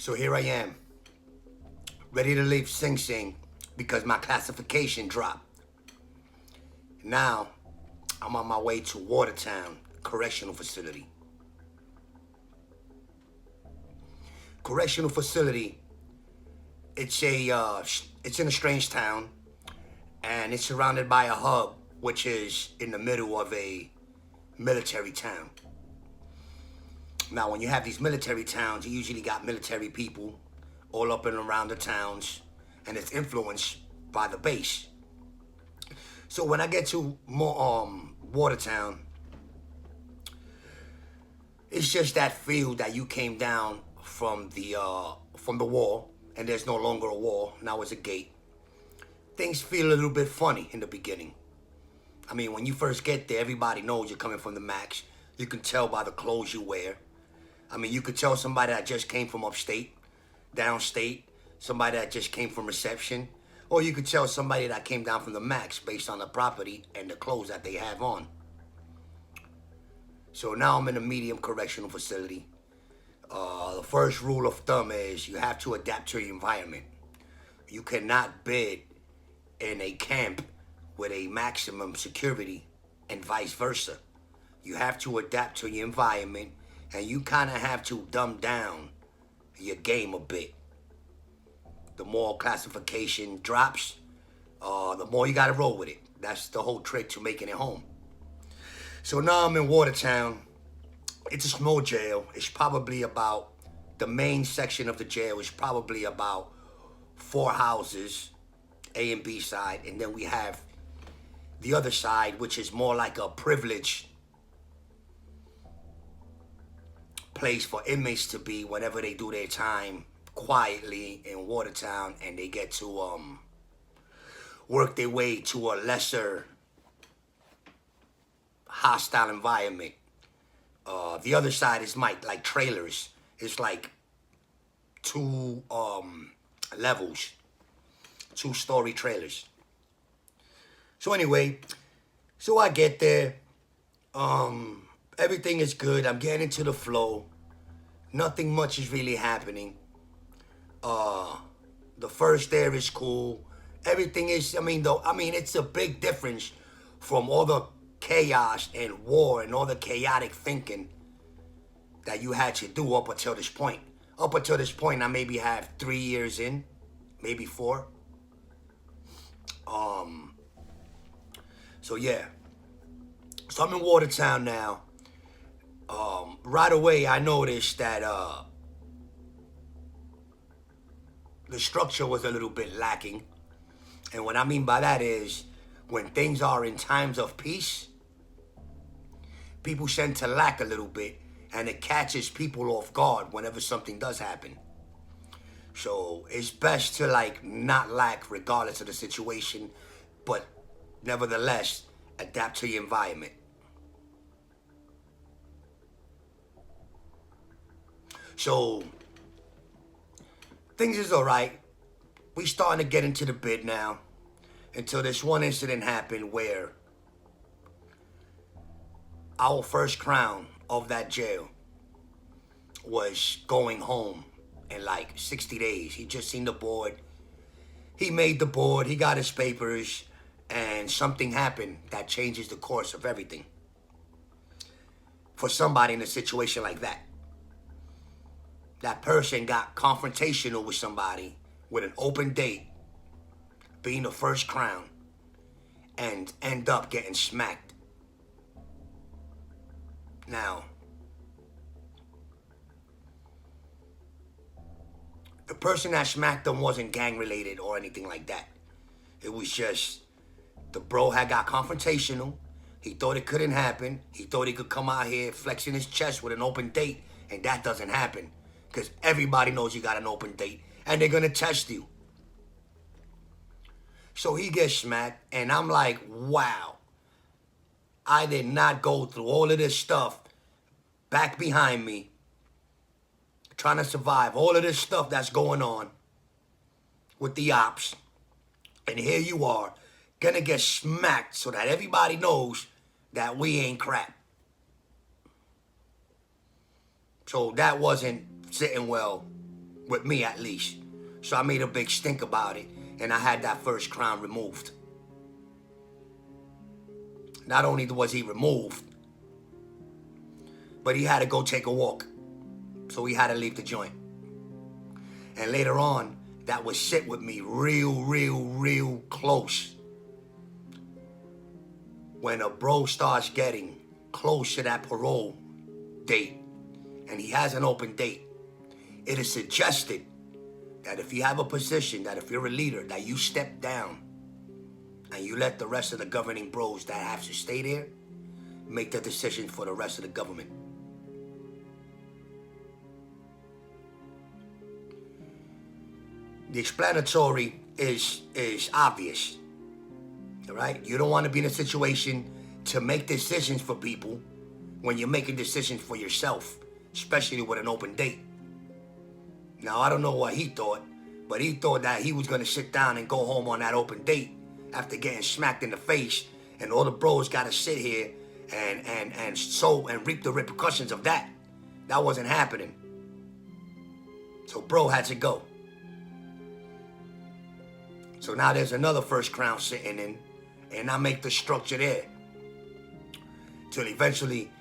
So here I am, ready to leave Sing Sing because my classification dropped. Now, I'm on my way to Watertown Correctional Facility. Correctional Facility, it's in a strange town, and it's surrounded by a hub, which is in the middle of a military town. Now, when you have these military towns, you usually got military people all up and around the towns, and it's influenced by the base. So when I get to Watertown, it's just that feel that you came down from the wall, and there's no longer a wall. Now it's a gate. Things feel a little bit funny in the beginning. I mean, when you first get there, everybody knows you're coming from the max. You can tell by the clothes you wear. I mean, you could tell somebody that just came from upstate, downstate, somebody that just came from reception, or you could tell somebody that came down from the max based on the property and the clothes that they have on. So now I'm in a medium correctional facility. The first rule of thumb is you have to adapt to your environment. You cannot bid in a camp with a maximum security and vice versa. You have to adapt to your environment, and you kind of have to dumb down your game a bit. The more classification drops, the more you got to roll with it. That's the whole trick to making it home. So now I'm in Watertown. It's a small jail. It's probably about, the main section of the jail is probably about 4 houses, A and B side, and then we have the other side, which is more like a privileged place for inmates to be whenever they do their time quietly in Watertown, and they get to work their way to a lesser hostile environment. The other side is like trailers. It's like 2 levels, 2-story trailers. So anyway, so I get there. Everything is good. I'm getting into the flow. Nothing much is really happening. The first day is cool. Everything is, it's a big difference from all the chaos and war and all the chaotic thinking that you had to do up until this point. Up until this point, I maybe have 3 years in, maybe 4. So yeah. So I'm in Watertown now. Right away, I noticed that the structure was a little bit lacking. And what I mean by that is, when things are in times of peace, people tend to lack a little bit, and it catches people off guard whenever something does happen. So it's best to not lack regardless of the situation, but nevertheless, adapt to your environment. So things is all right. We starting to get into the bid now, until this one incident happened where our first crown of that jail was going home in 60 days. He just seen the board. He made the board. He got his papers, and something happened that changes the course of everything for somebody in a situation like that. That person got confrontational with somebody with an open date, being the first crown, and end up getting smacked. Now, the person that smacked them wasn't gang related or anything like that. It was just the bro had got confrontational. He thought it couldn't happen. He thought he could come out here flexing his chest with an open date, and that doesn't happen. Because everybody knows you got an open date, and they're going to test you. So he gets smacked, and I'm like, wow. I did not go through all of this stuff back behind me, trying to survive all of this stuff that's going on with the ops. And here you are, gonna get smacked so that everybody knows that we ain't crap. So that wasn't sitting well with me at least. So I made a big stink about it, and I had that first crown removed. Not only was he removed, but he had to go take a walk. So he had to leave the joint. And later on, that would sit with me real close. When a bro starts getting close to that parole date, and he has an open date, it is suggested that if you have a position, that if you're a leader, that you step down and you let the rest of the governing bros that have to stay there make the decision for the rest of the government. The explanatory is obvious, all right? You don't want to be in a situation to make decisions for people when you're making decisions for yourself, especially with an open date. Now, I don't know what he thought, but he thought that he was going to sit down and go home on that open date after getting smacked in the face, and all the bros got to sit here and reap the repercussions of that. That wasn't happening. So bro had to go. So now there's another first crown sitting in, and I make the structure there. Till eventually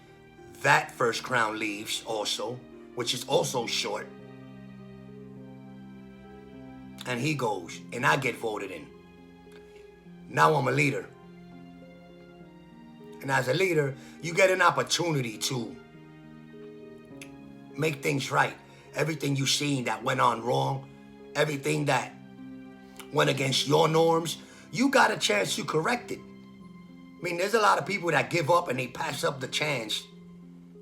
that first crown leaves also, which is also short. And he goes, and I get voted in. Now I'm a leader. And as a leader, you get an opportunity to make things right. Everything you seen that went on wrong, everything that went against your norms, you got a chance to correct it. I mean, there's a lot of people that give up and they pass up the chance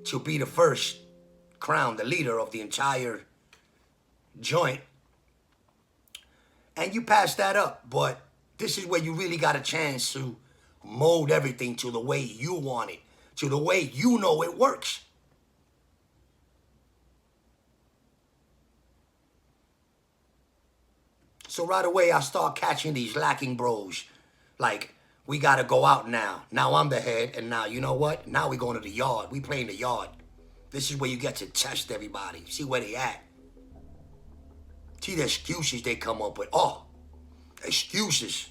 to be the first crown, the leader of the entire joint. And you pass that up, but this is where you really got a chance to mold everything to the way you want it, to the way you know it works. So right away, I start catching these lacking bros. Like, we got to go out now. Now I'm the head, and now, you know what? Now we going to the yard. We playing the yard. This is where you get to test everybody, see where they at. See the excuses they come up with. Oh, excuses.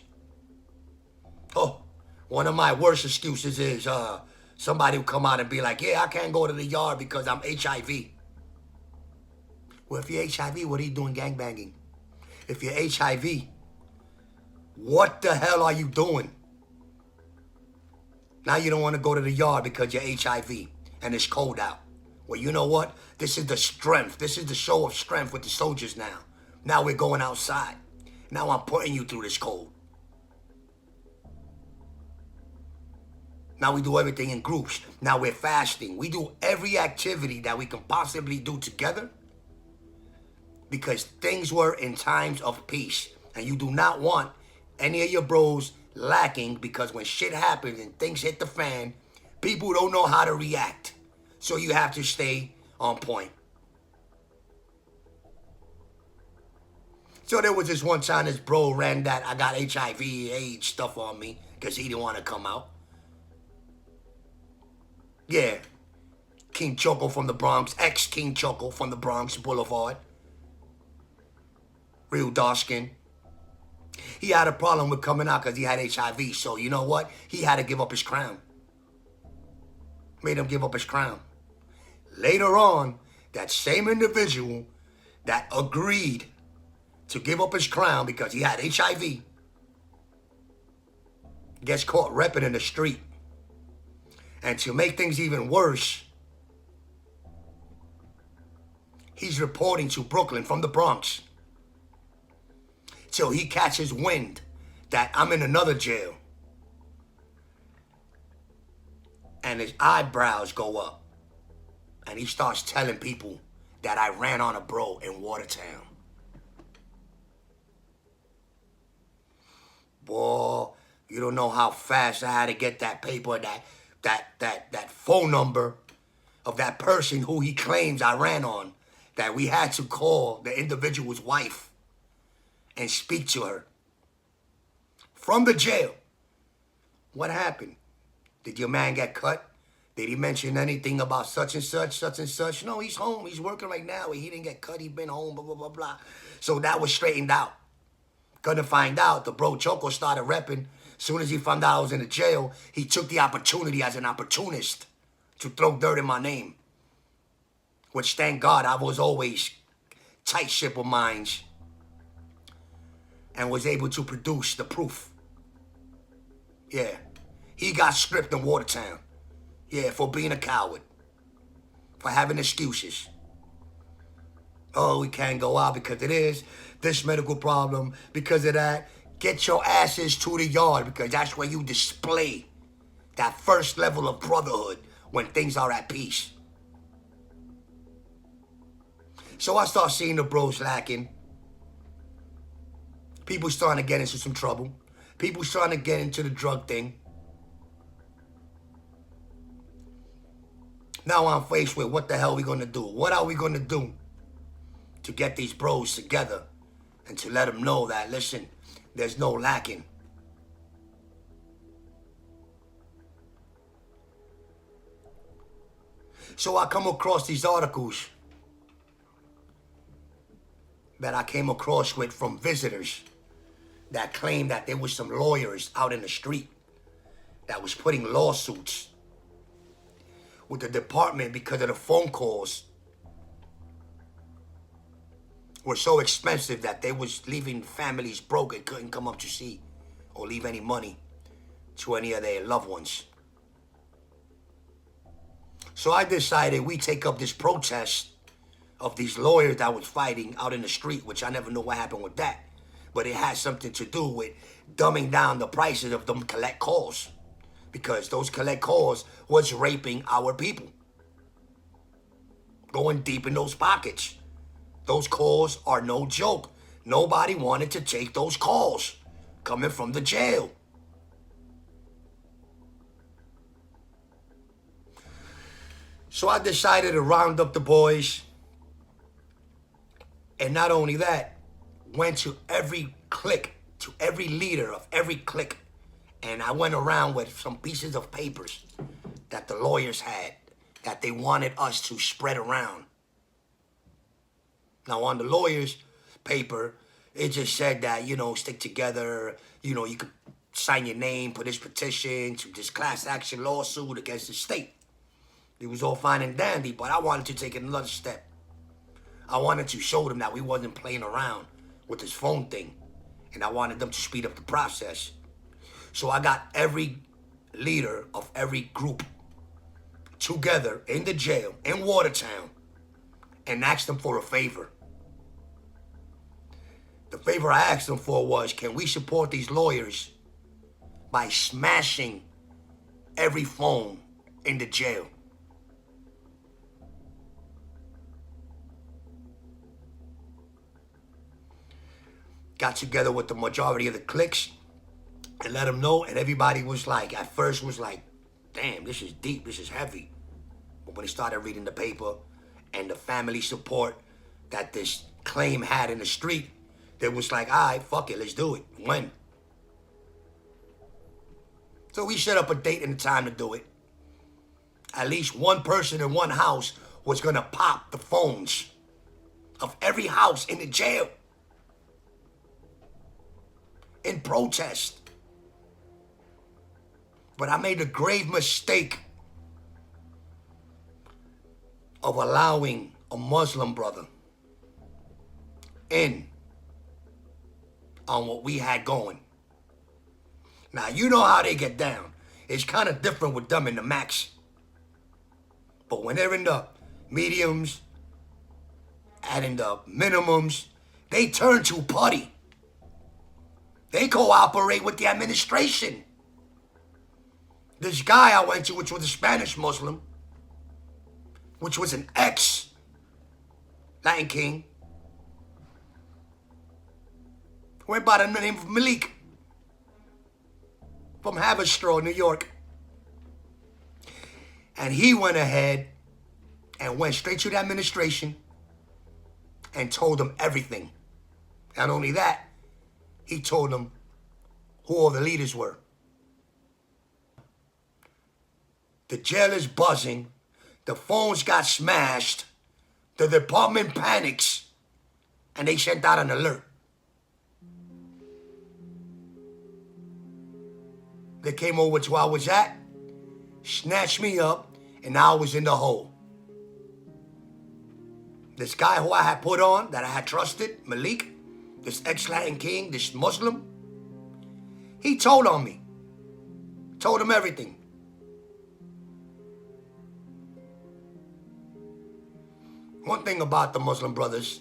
Oh, one of my worst excuses is somebody will come out and be like, yeah, I can't go to the yard because I'm HIV. Well, if you're HIV, what are you doing gangbanging? If you're HIV, what the hell are you doing? Now you don't want to go to the yard because you're HIV and it's cold out. Well, you know what? This is the strength. This is the show of strength with the soldiers now. Now we're going outside. Now I'm putting you through this cold. Now we do everything in groups. Now we're fasting. We do every activity that we can possibly do together because things were in times of peace. And you do not want any of your bros lacking because when shit happens and things hit the fan, people don't know how to react. So you have to stay on point. So there was this one time this bro ran that I got HIV, AIDS stuff on me because he didn't want to come out. Yeah, King Choco from the Bronx, ex-King Choco from the Bronx Boulevard. Real dark skin. He had a problem with coming out because he had HIV. So you know what? He had to give up his crown. Made him give up his crown. Later on, that same individual that agreed to give up his crown because he had HIV gets caught repping in the street. And to make things even worse, he's reporting to Brooklyn from the Bronx till he catches wind that I'm in another jail. And his eyebrows go up. And he starts telling people that I ran on a bro in Watertown. Boy, you don't know how fast I had to get that paper, that phone number of that person who he claims I ran on, that we had to call the individual's wife and speak to her from the jail. What happened? Did your man get cut? Did he mention anything about such and such, such and such? No, he's home. He's working right now. He didn't get cut. He been home, blah, blah, blah, blah. So that was straightened out. Couldn't find out. The bro Choco started repping. Soon as he found out I was in the jail, he took the opportunity as an opportunist to throw dirt in my name. Which, thank God, I was always tight ship of minds and was able to produce the proof. Yeah. He got stripped in Watertown. Yeah, for being a coward. For having excuses. Oh, we can't go out because it is this medical problem, because of that. Get your asses to the yard, because that's where you display that first level of brotherhood when things are at peace. So I start seeing the bros lacking. People starting to get into some trouble. People starting to get into the drug thing. Now I'm faced with what the hell are we going to do? What are we going to do to get these bros together and to let them know that, listen, there's no lacking. So I come across these articles that I came across with from visitors that claimed that there was some lawyers out in the street that was putting lawsuits with the department because of the phone calls were so expensive that they was leaving families broke and couldn't come up to see or leave any money to any of their loved ones. So I decided we take up this protest of these lawyers that was fighting out in the street, which I never know what happened with that. But it has something to do with dumbing down the prices of them collect calls. Because those collect calls was raping our people. Going deep in those pockets. Those calls are no joke. Nobody wanted to take those calls coming from the jail. So I decided to round up the boys. And not only that, went to every clique, to every leader of every clique. And I went around with some pieces of papers that the lawyers had that they wanted us to spread around. Now, on the lawyers' paper, it just said that, you know, stick together, you know, you could sign your name, put this petition to this class action lawsuit against the state. It was all fine and dandy, but I wanted to take it another step. I wanted to show them that we wasn't playing around with this phone thing, and I wanted them to speed up the process. So I got every leader of every group together in the jail in Watertown and asked them for a favor. The favor I asked them for was, can we support these lawyers by smashing every phone in the jail? Got together with the majority of the cliques and let them know, and everybody was like, at first was like, damn, this is deep, this is heavy. But when they started reading the paper and the family support that this claim had in the street, they was like, all right, fuck it, let's do it. When? So we set up a date and a time to do it. At least one person in one house was gonna pop the phones of every house in the jail in protest. But I made a grave mistake of allowing a Muslim brother in on what we had going. Now, you know how they get down. It's kind of different with them in the max. But when they're in the mediums and in the minimums, they turn to putty. They cooperate with the administration. This guy I went to, which was a Spanish Muslim, which was an ex-Latin king, went by the name of Malik from Haverstraw, New York. And he went ahead and went straight to the administration and told them everything. Not only that, he told them who all the leaders were. The jail is buzzing. The phones got smashed. The department panics. And they sent out an alert. They came over to where I was at, snatched me up, and now I was in the hole. This guy who I had put on, that I had trusted, Malik, this ex-Latin king, this Muslim, he told on me. Told him everything. One thing about the Muslim brothers,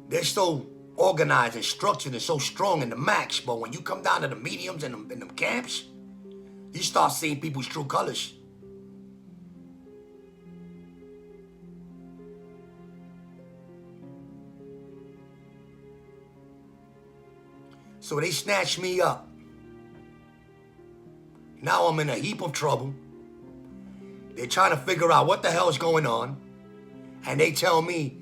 they're so organized and structured and so strong in the max, but when you come down to the mediums and them camps, you start seeing people's true colors. So they snatched me up. Now I'm in a heap of trouble. They're trying to figure out what the hell is going on. And they tell me,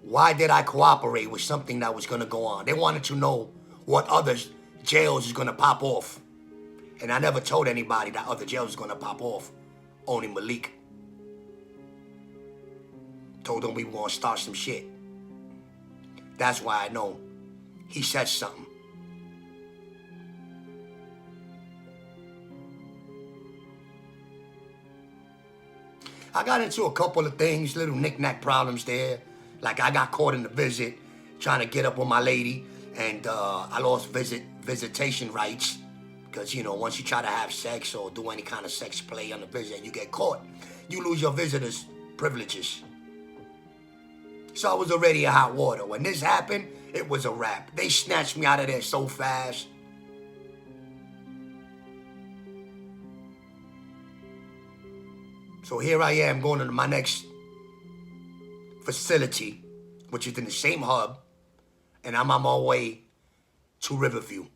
why did I cooperate with something that was going to go on? They wanted to know what other jails is going to pop off. And I never told anybody that other jails is going to pop off. Only Malik. Told him we were going to start some shit. That's why I know he said something. I got into a couple of things, little knick-knack problems there. Like I got caught in the visit, trying to get up on my lady, and I lost visitation rights. Because, you know, once you try to have sex or do any kind of sex play on the visit and you get caught, you lose your visitor's privileges. So I was already in hot water. When this happened, it was a wrap. They snatched me out of there so fast. So here I am going to my next facility, which is in the same hub, and I'm on my way to Riverview.